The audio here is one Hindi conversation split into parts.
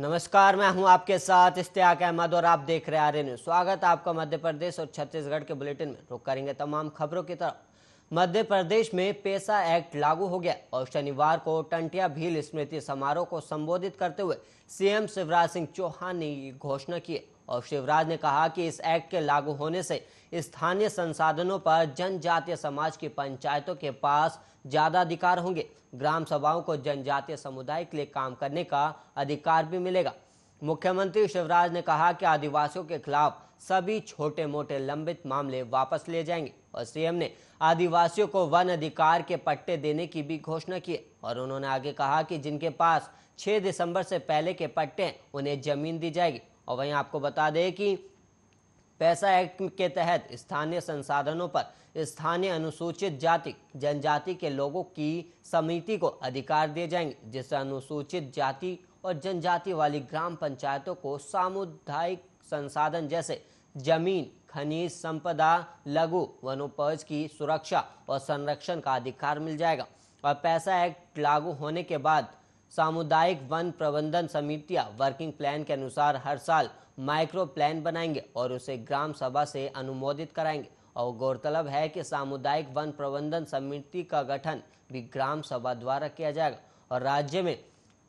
नमस्कार, मैं हूं आपके साथ इश्तियाक अहमद और आप देख रहे हैं आर्य न्यूज। स्वागत है आपका मध्य प्रदेश और छत्तीसगढ़ के बुलेटिन में। रुक करेंगे तमाम खबरों की तरफ। मध्य प्रदेश में पेसा एक्ट लागू हो गया और शनिवार को टंटिया भील स्मृति समारोह को संबोधित करते हुए सीएम शिवराज सिंह चौहान ने ये घोषणा की और शिवराज ने कहा कि इस एक्ट के लागू होने से स्थानीय संसाधनों पर जनजातीय समाज की पंचायतों के पास ज्यादा अधिकार होंगे। ग्राम सभाओं को जनजातीय समुदाय के लिए काम करने का अधिकार भी मिलेगा। मुख्यमंत्री शिवराज ने कहा कि आदिवासियों के खिलाफ सभी छोटे मोटे लंबित मामले वापस लिए जाएंगे और सीएम ने आदिवासियों को वन अधिकार के पट्टे देने की भी घोषणा की और उन्होंने आगे कहा कि जिनके पास 6 दिसंबर से पहले के पट्टे हैं उन्हें जमीन दी जाएगी। और वहीं आपको बता दें कि पैसा एक्ट के तहत स्थानीय संसाधनों पर स्थानीय अनुसूचित जाति जनजाति के लोगों की समिति को अधिकार दिए जाएंगे, जिससे अनुसूचित जाति और जनजाति वाली ग्राम पंचायतों को सामुदायिक संसाधन जैसे जमीन, खनिज संपदा, लघु वनोपज की सुरक्षा और संरक्षण का अधिकार मिल जाएगा। और पैसा एक्ट लागू होने के बाद सामुदायिक वन प्रबंधन समितियां वर्किंग प्लान के अनुसार हर साल माइक्रो प्लान बनाएंगे और उसे ग्राम सभा से अनुमोदित कराएंगे। और गौरतलब है कि सामुदायिक वन प्रबंधन समिति का गठन भी ग्राम सभा द्वारा किया जाएगा और राज्य में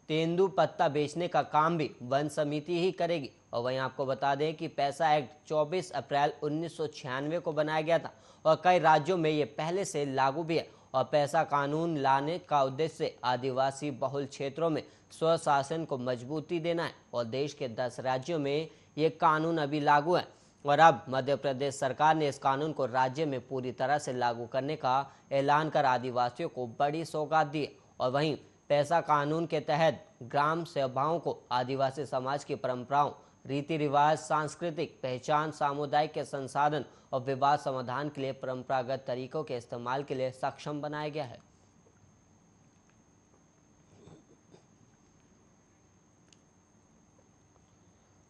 तेंदू पत्ता बेचने का काम भी वन समिति ही करेगी। और वहीं आपको बता दें कि पैसा एक्ट 24 अप्रैल 1996 को बनाया गया था और कई राज्यों में ये पहले से लागू भी है। और पैसा कानून लाने का उद्देश्य आदिवासी बहुल क्षेत्रों में स्वशासन को मजबूती देना है और देश के 10 राज्यों में ये कानून अभी लागू है और अब मध्य प्रदेश सरकार ने इस कानून को राज्य में पूरी तरह से लागू करने का ऐलान कर आदिवासियों को बड़ी सौगात दी। और वहीं पैसा कानून के तहत ग्राम सभाओं को आदिवासी समाज की परंपराओं, रीति रिवाज, सांस्कृतिक पहचान, सामुदायिक के संसाधन और विवाद समाधान के लिए परंपरागत तरीकों के इस्तेमाल के लिए सक्षम बनाया गया है।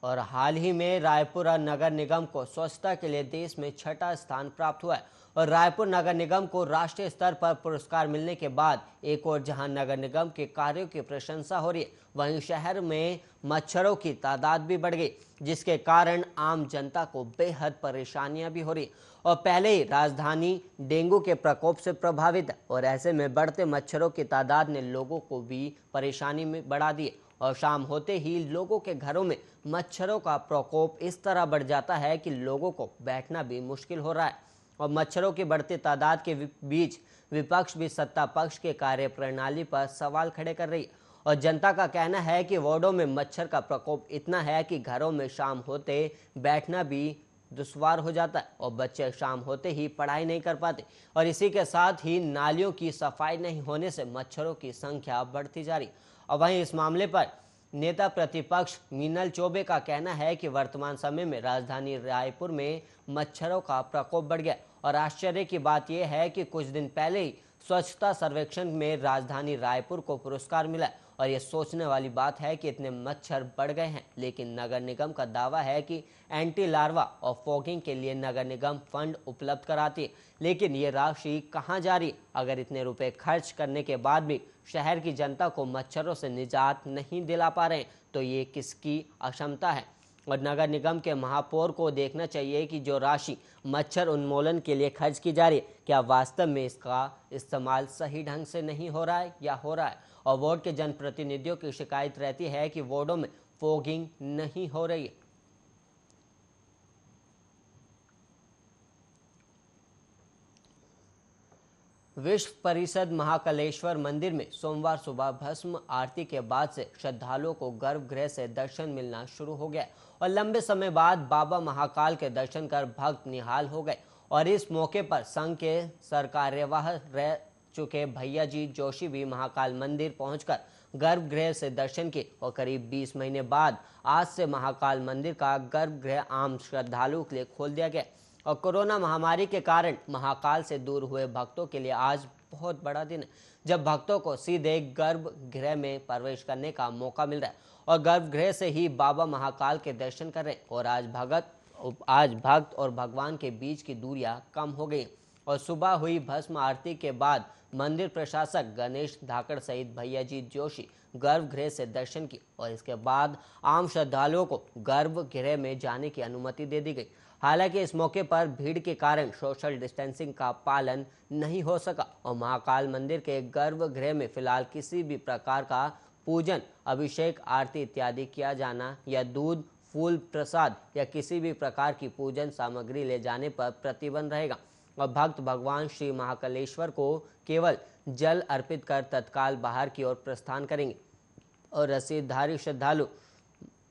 और हाल ही में रायपुर नगर निगम को स्वच्छता के लिए देश में 6ठा स्थान प्राप्त हुआ है और रायपुर नगर निगम को राष्ट्रीय स्तर पर पुरस्कार मिलने के बाद एक और जहां नगर निगम के कार्यों की प्रशंसा हो रही है, वहीं शहर में मच्छरों की तादाद भी बढ़ गई, जिसके कारण आम जनता को बेहद परेशानियां भी हो रही है। और पहले ही राजधानी डेंगू के प्रकोप से प्रभावित है और ऐसे में बढ़ते मच्छरों की तादाद ने लोगों को भी परेशानी में बढ़ा दी है। और शाम होते ही लोगों के घरों में मच्छरों का प्रकोप इस तरह बढ़ जाता है कि लोगों को बैठना भी मुश्किल हो रहा है। और मच्छरों की बढ़ती तादाद के बीच विपक्ष भी सत्ता पक्ष के कार्य प्रणाली पर सवाल खड़े कर रही है और जनता का कहना है कि वार्डों में मच्छर का प्रकोप इतना है कि घरों में शाम होते बैठना भी दुश्वार हो जाता है और बच्चे शाम होते ही पढ़ाई नहीं कर पाते और इसी के साथ ही नालियों की सफाई नहीं होने से मच्छरों की संख्या बढ़ती जा रही। और वहीं इस मामले पर नेता प्रतिपक्ष मीनल चौबे का कहना है कि वर्तमान समय में राजधानी रायपुर में मच्छरों का प्रकोप बढ़ गया और आश्चर्य की बात यह है कि कुछ दिन पहले ही स्वच्छता सर्वेक्षण में राजधानी रायपुर को पुरस्कार मिला और ये सोचने वाली बात है कि इतने मच्छर बढ़ गए हैं, लेकिन नगर निगम का दावा है कि एंटी लार्वा और फॉगिंग के लिए नगर निगम फंड उपलब्ध कराती है, लेकिन ये राशि कहाँ जा रही? अगर इतने रुपए खर्च करने के बाद भी शहर की जनता को मच्छरों से निजात नहीं दिला पा रहे हैं तो ये किसकी अक्षमता है? और नगर निगम के महापौर को देखना चाहिए कि जो राशि मच्छर उन्मूलन के लिए खर्च की जा रही है, क्या वास्तव में इसका इस्तेमाल सही ढंग से नहीं हो रहा है या हो रहा है। और वार्ड के जनप्रतिनिधियों की शिकायत रहती है कि वार्डों में फॉगिंग नहीं हो रही है। विश्व परिषद महाकालेश्वर मंदिर में सोमवार सुबह भस्म आरती के बाद से श्रद्धालुओं को गर्भगृह से दर्शन मिलना शुरू हो गया और लंबे समय बाद बाबा महाकाल के दर्शन कर भक्त निहाल हो गए। और इस मौके पर संघ के सरकार्यवाह रह चुके भैया जी जोशी भी महाकाल मंदिर पहुंचकर गर्भगृह से दर्शन किए और करीब 20 महीने बाद आज से महाकाल मंदिर का गर्भगृह आम श्रद्धालुओं के लिए खोल दिया गया। और कोरोना महामारी के कारण महाकाल से दूर हुए भक्तों के लिए आज बहुत बड़ा दिन है, जब भक्तों को सीधे गर्भगृह में प्रवेश करने का मौका मिल रहा है और गर्भगृह से ही बाबा महाकाल के दर्शन कर रहे हैं। और आज भक्त और भगवान के बीच की दूरियां कम हो गई और सुबह हुई भस्म आरती के बाद मंदिर प्रशासक गणेश धाकड़ सहित भैया जी जोशी गर्भगृह से दर्शन किए और इसके बाद आम श्रद्धालुओं को गर्भगृह में जाने की अनुमति दे दी गई। हालांकि इस मौके पर भीड़ के कारण सोशल डिस्टेंसिंग का पालन नहीं हो सका और महाकाल मंदिर के गर्भगृह में फिलहाल किसी भी प्रकार का पूजन, अभिषेक, आरती इत्यादि किया जाना या दूध, फूल, प्रसाद या किसी भी प्रकार की पूजन सामग्री ले जाने पर प्रतिबंध रहेगा और भक्त भगवान श्री महाकालेश्वर को केवल जल अर्पित कर तत्काल बाहर की ओर प्रस्थान करेंगे और रसीदधारी श्रद्धालु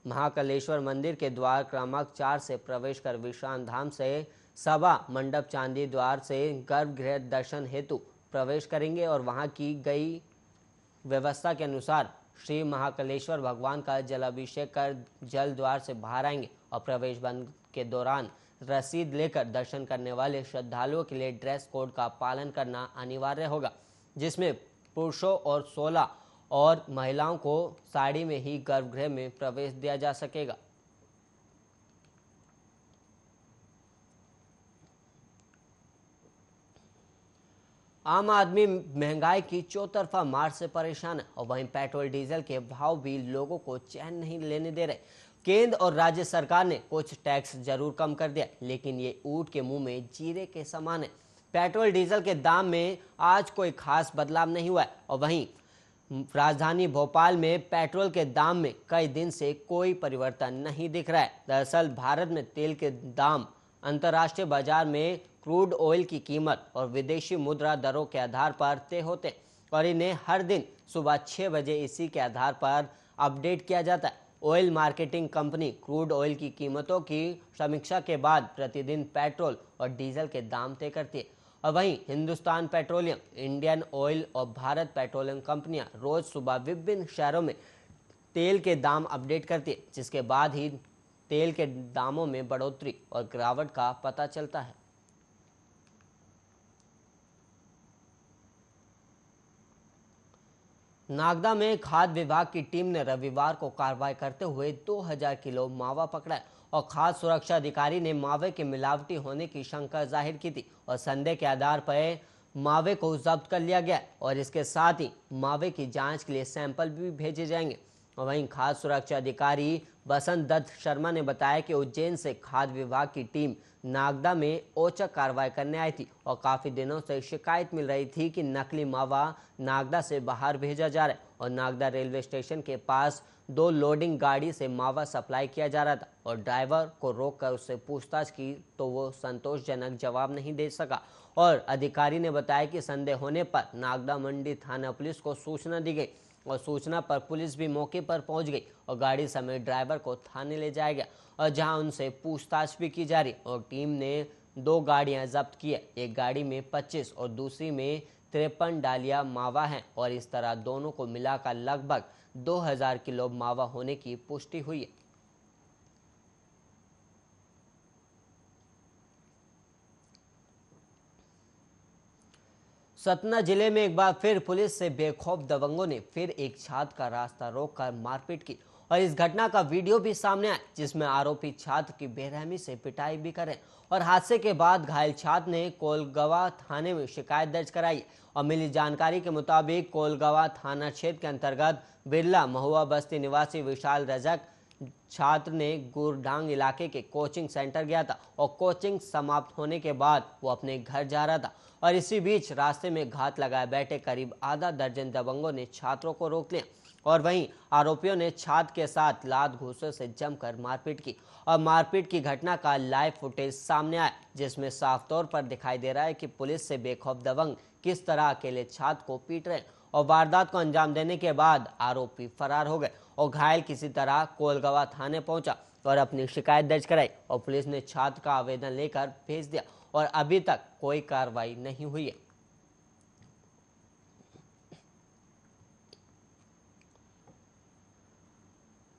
महाकालेश्वर मंदिर के द्वार क्रमांक 4 से प्रवेश कर विश्राम धाम से सभा मंडप चांदी द्वार से गर्भगृह दर्शन हेतु प्रवेश करेंगे और वहां की गई व्यवस्था के अनुसार श्री महाकालेश्वर भगवान का जलाभिषेक कर जल द्वार से बाहर आएंगे और प्रवेश बंद के दौरान रसीद लेकर दर्शन करने वाले श्रद्धालुओं के लिए ड्रेस कोड का पालन करना अनिवार्य होगा, जिसमें पुरुषों और 16 और महिलाओं को साड़ी में ही गर्भगृह में प्रवेश दिया जा सकेगा। आम आदमी महंगाई की चौतरफा मार से परेशान है और वहीं पेट्रोल डीजल के भाव भी लोगों को चैन नहीं लेने दे रहे। केंद्र और राज्य सरकार ने कुछ टैक्स जरूर कम कर दिया, लेकिन ये ऊंट के मुंह में जीरे के समान है। पेट्रोल डीजल के दाम में आज कोई खास बदलाव नहीं हुआ है और वहीं राजधानी भोपाल में पेट्रोल के दाम में कई दिन से कोई परिवर्तन नहीं दिख रहा है। दरअसल भारत में तेल के दाम अंतर्राष्ट्रीय बाजार में क्रूड ऑयल की कीमत और विदेशी मुद्रा दरों के आधार पर तय होते और इन्हें हर दिन सुबह 6 बजे इसी के आधार पर अपडेट किया जाता है। Oil marketing company crude oil की कीमतों की समीक्षा के बाद प्रतिदिन पेट्रोल और डीजल के दाम तय करती है और वहीं हिंदुस्तान पेट्रोलियम, इंडियन ऑयल और भारत पेट्रोलियम कंपनियां रोज सुबह विभिन्न शहरों में तेल के दाम अपडेट करती है, जिसके बाद ही तेल के दामों में बढ़ोतरी और गिरावट का पता चलता है। नागदा में खाद्य विभाग की टीम ने रविवार को कार्रवाई करते हुए 2000 किलो मावा पकड़ा है और खाद्य सुरक्षा अधिकारी ने मावे के मिलावटी होने की शंका जाहिर की थी और संदेह के आधार पर मावे को जब्त कर लिया गया और इसके साथ ही मावे की जांच के लिए सैंपल भी भेजे जाएंगे। और वहीं खाद्य सुरक्षा अधिकारी बसंत दत्त शर्मा ने बताया कि उज्जैन से खाद्य विभाग की टीम नागदा में औचक कार्रवाई करने आई थी और काफी दिनों से शिकायत मिल रही थी कि नकली मावा नागदा से बाहर भेजा जा रहा है और नागदा रेलवे स्टेशन के पास 2 लोडिंग गाड़ी से मावा सप्लाई किया जा रहा था और ड्राइवर को रोककर उससे पूछताछ की तो वो संतोषजनक जवाब नहीं दे सका और अधिकारी ने बताया कि संदेह होने पर नागदा मंडी थाना पुलिस को सूचना दी गई और सूचना पर पुलिस भी मौके पर पहुंच गई और गाड़ी समेत ड्राइवर को थाने ले जाया गया और जहां उनसे पूछताछ भी की जा रही और टीम ने 2 गाड़ियां जब्त की है। एक गाड़ी में 25 और दूसरी में 53 डालिया मावा है और इस तरह दोनों को मिलाकर लगभग 2000 किलो मावा होने की पुष्टि हुई है। सतना जिले में एक बार फिर पुलिस से बेखौफ दबंगों ने फिर एक छात्र का रास्ता रोककर मारपीट की और इस घटना का वीडियो भी सामने आया, जिसमें आरोपी छात्र की बेरहमी से पिटाई भी करे और हादसे के बाद घायल छात्र ने कोलगवा थाने में शिकायत दर्ज कराई और मिली जानकारी के मुताबिक कोलगवा थाना क्षेत्र के अंतर्गत बिरला महुआ बस्ती निवासी विशाल रजक छात्र ने गुरडांग इलाके के कोचिंग सेंटर गया था और कोचिंग समाप्त होने के बाद वो अपने घर जा रहा था और इसी बीच रास्ते में घात लगाए बैठे करीब आधा दर्जन दबंगों ने छात्रों को रोक लिया और वहीं आरोपियों ने छात्र के साथ लात घूंसे से जमकर मारपीट की और मारपीट की घटना का लाइव फुटेज सामने आया, जिसमें साफ तौर पर दिखाई दे रहा है कि पुलिस से बेखौफ दबंग किस तरह अकेले छात्र को पीट रहे और वारदात को अंजाम देने के बाद आरोपी फरार हो गए और घायल किसी तरह कोलगवा थाने पहुंचा और अपनी शिकायत दर्ज कराई और पुलिस ने छात्र का आवेदन लेकर भेज दिया और अभी तक कोई कार्रवाई नहीं हुई है।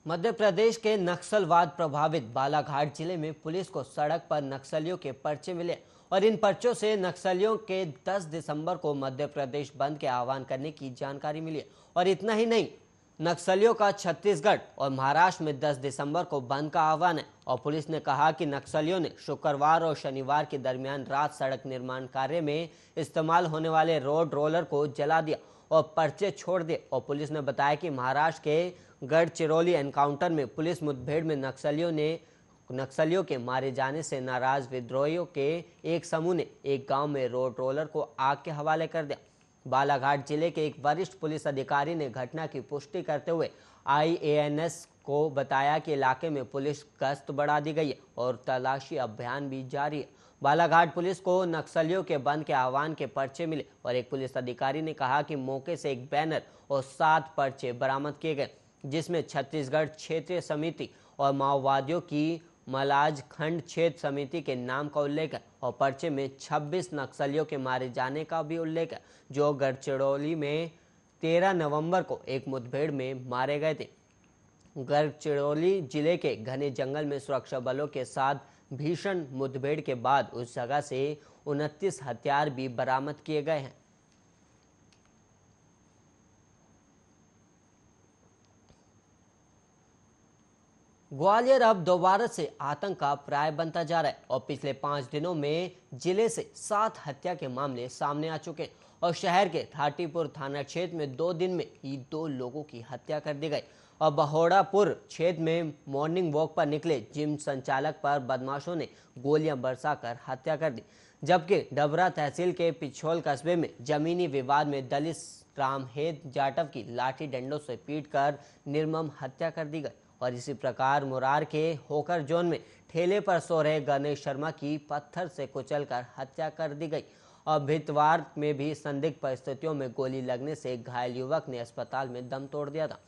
मध्य प्रदेश के नक्सलवाद प्रभावित बालाघाट जिले में पुलिस को सड़क पर नक्सलियों के पर्चे मिले और इन पर्चों से नक्सलियों के 10 दिसंबर को मध्य प्रदेश बंद के आह्वान करने की जानकारी मिली और इतना ही नहीं, नक्सलियों का छत्तीसगढ़ और महाराष्ट्र में 10 दिसंबर को बंद का आह्वान है और पुलिस ने कहा कि नक्सलियों ने शुक्रवार और शनिवार के दरमियान रात सड़क निर्माण कार्य में इस्तेमाल होने वाले रोड रोलर को जला दिया और पर्चे छोड़ दिए। और पुलिस ने बताया कि महाराष्ट्र के गढ़चिरौली एनकाउंटर में पुलिस मुठभेड़ में नक्सलियों के मारे जाने से नाराज विद्रोहियों के एक समूह ने एक गांव में रोड रोलर को आग के हवाले कर दिया। बालाघाट जिले के एक वरिष्ठ पुलिस अधिकारी ने घटना की पुष्टि करते हुए IANS को बताया कि इलाके में पुलिस गश्त बढ़ा दी गई है और तलाशी अभियान भी जारी है। बालाघाट पुलिस को नक्सलियों के बंद के आह्वान के पर्चे मिले और एक पुलिस अधिकारी ने कहा कि मौके से एक बैनर और 7 पर्चे बरामद किए गए, जिसमें छत्तीसगढ़ क्षेत्रीय समिति और माओवादियों की मलाज खंड क्षेत्र समिति के नाम का उल्लेख है। और पर्चे में 26 नक्सलियों के मारे जाने का भी उल्लेख है, जो गढ़चिरौली में 13 नवंबर को एक मुठभेड़ में मारे गए थे। गढ़चिरौली जिले के घने जंगल में सुरक्षा बलों के साथ भीषण मुठभेड़ के बाद उस जगह से 29 हथियार भी बरामद किए गए हैं। ग्वालियर अब दोबारा से आतंक का पर्याय बनता जा रहा है और पिछले 5 दिनों में जिले से 7 हत्या के मामले सामने आ चुके हैं और शहर के थाटीपुर थाना क्षेत्र में 2 दिन में ही 2 लोगों की हत्या कर दी गई। और बहोड़ापुर क्षेत्र में मॉर्निंग वॉक पर निकले जिम संचालक पर बदमाशों ने गोलियां बरसाकर हत्या कर दी, जबकि डबरा तहसील के पिछोल कस्बे में जमीनी विवाद में दलित रामहेत जाटव की लाठी डंडों से पीटकर निर्मम हत्या कर दी गई। और इसी प्रकार मुरार के होकर जोन में ठेले पर सो रहे गणेश शर्मा की पत्थर से कुचलकर हत्या कर दी गई। और भितवार में भी संदिग्ध परिस्थितियों में गोली लगने से घायल युवक ने अस्पताल में दम तोड़ दिया था।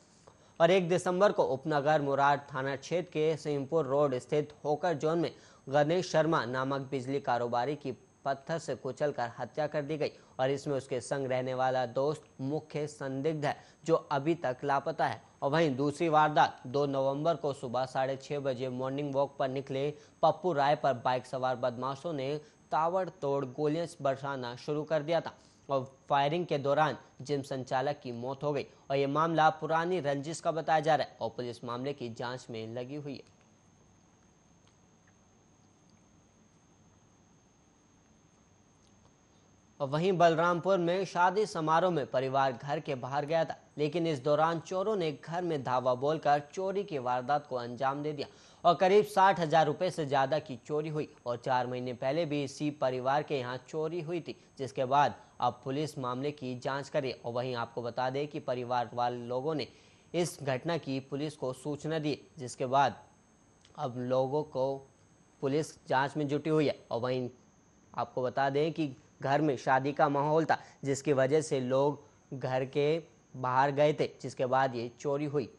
और 1 दिसंबर को उपनगर मुरार थाना क्षेत्र के सिंहपुर रोड स्थित होकर जोन में गणेश शर्मा नामक बिजली कारोबारी की पत्थर से कुचलकर हत्या कर दी गई और इसमें उसके संग रहने वाला दोस्त मुख्य संदिग्ध है, जो अभी तक लापता है। और वहीं दूसरी वारदात 2 नवंबर को सुबह 6:30 बजे मॉर्निंग वॉक पर निकले पप्पू राय पर बाइक सवार बदमाशों ने ताबड़तोड़ गोलियां बरसाना शुरू कर दिया था और फायरिंग के दौरान जिम संचालक की मौत हो गई। और ये मामला पुरानी रंजिश का बताया जा रहा है और पुलिस मामले की जांच में लगी हुई है। और वहीं बलरामपुर में शादी समारोह में परिवार घर के बाहर गया था, लेकिन इस दौरान चोरों ने घर में धावा बोलकर चोरी की वारदात को अंजाम दे दिया और करीब 60,000 रुपए से ज्यादा की चोरी हुई। और 4 महीने पहले भी इसी परिवार के यहाँ चोरी हुई थी, जिसके बाद अब पुलिस मामले की जांच करे। और वहीं आपको बता दें कि परिवार वाले लोगों ने इस घटना की पुलिस को सूचना दी, जिसके बाद अब लोगों को पुलिस जांच में जुटी हुई है। और वहीं आपको बता दें कि घर में शादी का माहौल था, जिसकी वजह से लोग घर के बाहर गए थे, जिसके बाद ये चोरी हुई।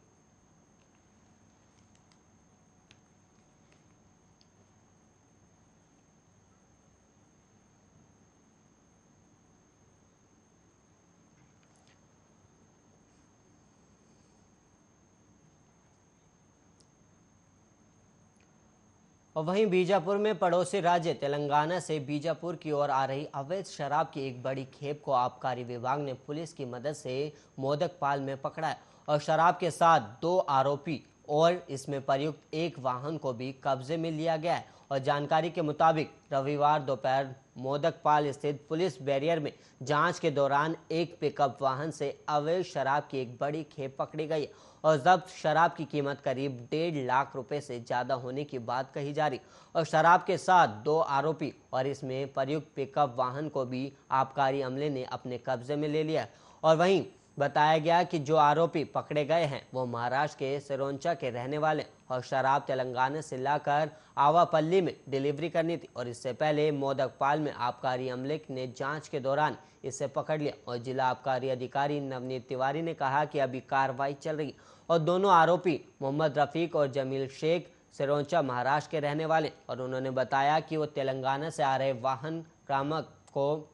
और वहीं बीजापुर में पड़ोसी राज्य तेलंगाना से बीजापुर की ओर आ रही अवैध शराब की एक बड़ी खेप को आबकारी विभाग ने पुलिस की मदद से मोदकपाल में पकड़ा है और शराब के साथ 2 आरोपी और इसमें प्रयुक्त एक वाहन को भी कब्जे में लिया गया है। और जानकारी के मुताबिक रविवार दोपहर मोदकपाल स्थित पुलिस बैरियर में जांच के दौरान एक पिकअप वाहन से अवैध शराब की एक बड़ी खेप पकड़ी गई और जब्त शराब की कीमत करीब 1.5 लाख रुपए से ज्यादा होने की बात कही जा रही। और शराब के साथ 2 आरोपी और इसमें प्रयुक्त पिकअप वाहन को भी आबकारी अमले ने अपने कब्जे में ले लिया। और वहीं बताया गया कि जो आरोपी पकड़े गए हैं वो महाराष्ट्र के सिरोंचा के रहने वाले और शराब तेलंगाना से लाकर आवापल्ली में डिलीवरी करनी थी। और इससे पहले मोदकपाल में आबकारी अमले ने जांच के दौरान इसे पकड़ लिया। और जिला आबकारी अधिकारी नवनीत तिवारी ने कहा कि अभी कार्रवाई चल रही और दोनों आरोपी मोहम्मद रफीक और जमील शेख सिरोंचा महाराष्ट्र के रहने वाले। और उन्होंने बताया कि वो तेलंगाना से आ रहे वाहन क्रामक को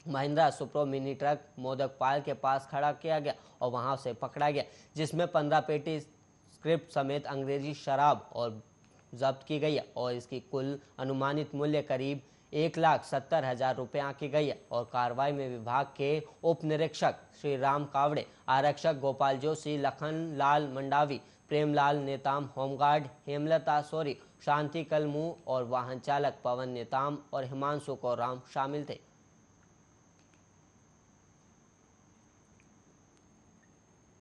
महिंद्रा सुप्रो मिनी ट्रक मोदकपाल के पास खड़ा किया गया और वहां से पकड़ा गया, जिसमें 15 पेटी स्क्रिप्ट समेत अंग्रेजी शराब और जब्त की गई है। और इसकी कुल अनुमानित मूल्य करीब 1,70,000 रुपये आंकी गई है। और कार्रवाई में विभाग के उप निरीक्षक श्री राम कावड़े, आरक्षक गोपाल जोशी, लखन लाल मंडावी, प्रेमलाल नेताम, होमगार्ड हेमलता सोरी, शांति कलमू और वाहन चालक पवन नेताम और हिमांशु कोराम शामिल थे।